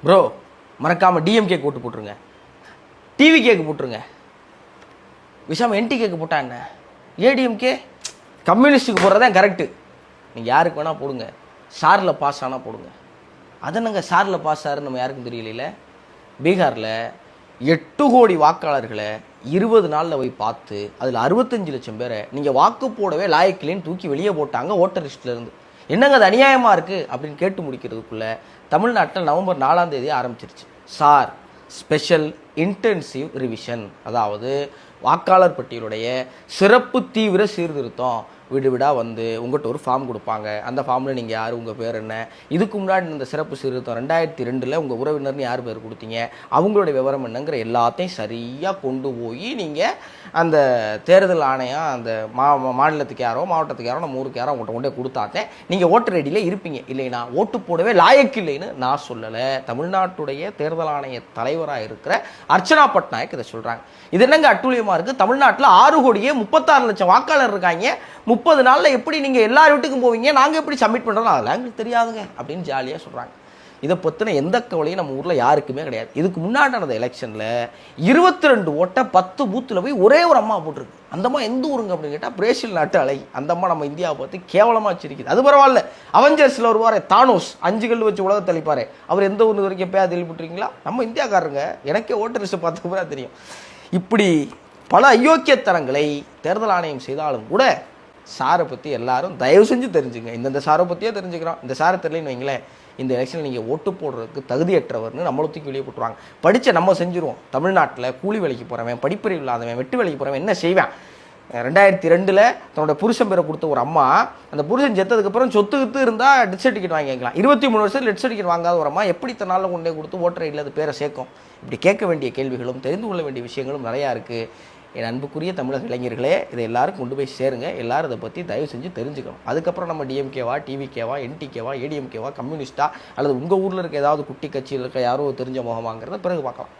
Bro மறக்காமல் DMK ஓட்டு போட்டுருங்க, டிவி கேக்கு போட்டுருங்க. விஷாம என்டி கேக்கு போட்டா என்ன, ஏடிஎம்கே கம்யூனிஸ்ட்டுக்கு போடுறதான் கரெக்டு. நீங்கள் யாருக்கு வேணால் போடுங்க, சாரில் பாஸ் ஆனால் போடுங்க. அதை நாங்கள் சாரில் பாஸ் ஆகுன்னு நம்ம யாருக்கும் தெரியல. பீகாரில் 8 கோடி வாக்காளர்களை 20 நாளில் போய் பார்த்து அதில் 65 லட்சம் பேரை நீங்கள் வாக்கு போடவே லாயக்கிலேன்னு தூக்கி வெளியே போட்டாங்க ஓட்டர் லிஸ்ட்லேருந்து. என்னங்க அது அநியாயமாக இருக்குது அப்படின்னு கேட்டு முடிக்கிறதுக்குள்ளே தமிழ்நாட்டில் நவம்பர் 4ஆம் தேதி ஆரம்பிச்சிருச்சு சார் ஸ்பெஷல் இன்டென்சிவ் ரிவிஷன். அதாவது வாக்காளர் பட்டியலுடைய சிறப்பு தீவிர சீர்திருத்தம். வீடு வீடாக வந்து உங்கள்கிட்ட ஒரு ஃபார்ம் கொடுப்பாங்க. அந்த ஃபார்மில் நீங்கள் யார், உங்கள் பேர் என்ன, இதுக்கு முன்னாடி இந்த சிறப்பு சீர்திருத்தம் 2002 உங்கள் உறவினர்னு யார் பேர் கொடுத்தீங்க, அவங்களுடைய விவரம் என்னங்கிற எல்லாத்தையும் சரியாக கொண்டு போய் நீங்கள் அந்த தேர்தல் ஆணையம் அந்த மாநிலத்துக்கு யாரோ மாவட்டத்துக்கு யாரோ நம்ம ஊருக்கு யாரோ உங்கள்கிட்ட கொண்டே கொடுத்தாத்தே நீங்கள் ஓட்டர் ஐடியில் இருப்பீங்க. இல்லைன்னா ஓட்டு போடவே லாயக்கு இல்லைன்னு நான் சொல்லலை. தமிழ்நாட்டுடைய தேர்தல் ஆணைய தலைவராக இருக்கிற அர்ச்சனா பட்நாயக் இதை சொல்கிறாங்க. இது என்னங்க அட்டூழியமாக இருக்குது. தமிழ்நாட்டில் 6 கோடியே 36 லட்சம் வாக்காளர் இருக்காங்க. 30 நாளில் எப்படி நீங்கள் எல்லார் வீட்டுக்கும் போவீங்க, நாங்கள் எப்படி சப்மிட் பண்ணுறோம், அதெல்லாம் எங்களுக்கு தெரியாதுங்க அப்படின்னு ஜாலியாக சொல்கிறாங்க. இதை பற்றின எந்த கவலையும் நம்ம ஊரில் யாருக்குமே கிடையாது. இதுக்கு முன்னாடி நடந்த எலெக்ஷனில் 22 ஓட்டை 10 பூத்தில் போய் ஒரே ஒரு அம்மா போட்டிருக்கு. அந்த அம்மா எந்த ஊருங்க அப்படின்னு கேட்டால் பிரேசில் நாட்டு அலை. அந்த அம்மா நம்ம இந்தியாவை பார்த்து கேவலமாக வச்சிருக்குது. அது பரவாயில்ல, அவெஞ்சர்ஸில் வருவார் தானோஸ், 5 கல் வச்சு உலகத்தை அழிப்பார், அவர் எந்த ஊர் வரைக்கும் எப்போயா தெளிவிட்டுருக்கீங்களா? நம்ம இந்தியாக்காரங்க, எனக்கே ஓட்டர் லிஸ்ட்டை பார்த்துக்கு தான் தெரியும். இப்படி பல அயோக்கியத்தனங்களை தேர்தல் ஆணையம் செய்தாலும் கூட சாரை பற்றி எல்லாரும் தயவு செஞ்சு தெரிஞ்சுங்க. இந்த சாரை பற்றியே தெரிஞ்சுக்கிறோம். இந்த சாரை தெரியலன்னு வைங்களேன், இந்த எலெக்ஷனில் நீங்கள் ஓட்டு போடுறதுக்கு தகுதியற்றவர்னு நம்மளை தூக்கி வெளியே போட்டுருவாங்க. படித்த நம்ம செஞ்சுருவோம். தமிழ்நாட்டில் கூலி வேலைக்கு போகிறவன், படிப்பறிவு இல்லாதவன், வெட்டு வேலைக்கு போகிறவன் என்ன செய்வேன்? 2002 தன்னோட புருஷன் பேரை கொடுத்த ஒரு அம்மா, அந்த புருஷன் செத்ததுக்கப்புறம் சொத்துக்கிட்டு இருந்தால் டெத் சர்டிஃபிகேட் வாங்கிக்கலாம். 23 வருஷம் டெத் சர்டிஃபிகேட் வாங்காத ஒரு அம்மா எப்படி தன்னால் கொண்டே கொடுத்து ஓட்டர் ஐடியில் அது பேரை சேர்க்கும்? இப்படி கேட்க வேண்டிய கேள்விகளும் தெரிந்து கொள்ள வேண்டிய விஷயங்களும் நிறையா இருக்குது. என் அன்புக்குரிய தமிழக இளைஞர்களே, இதை எல்லாரும் கொண்டு போய் சேருங்க. எல்லாரும் இதை பற்றி தயவு செஞ்சு தெரிஞ்சுக்கணும். அதுக்கப்புறம் நம்ம டிஎம்கேவா, டிவிகேவா, என்டிகேவா, ஏடிஎம்கேவா, கம்யூனிஸ்டா, அல்லது உங்கள் ஊரில் இருக்க ஏதாவது குட்டி கட்சியில் இருக்க யாரோ தெரிஞ்ச முகமாங்கிறத பிறகு பார்க்கலாம்.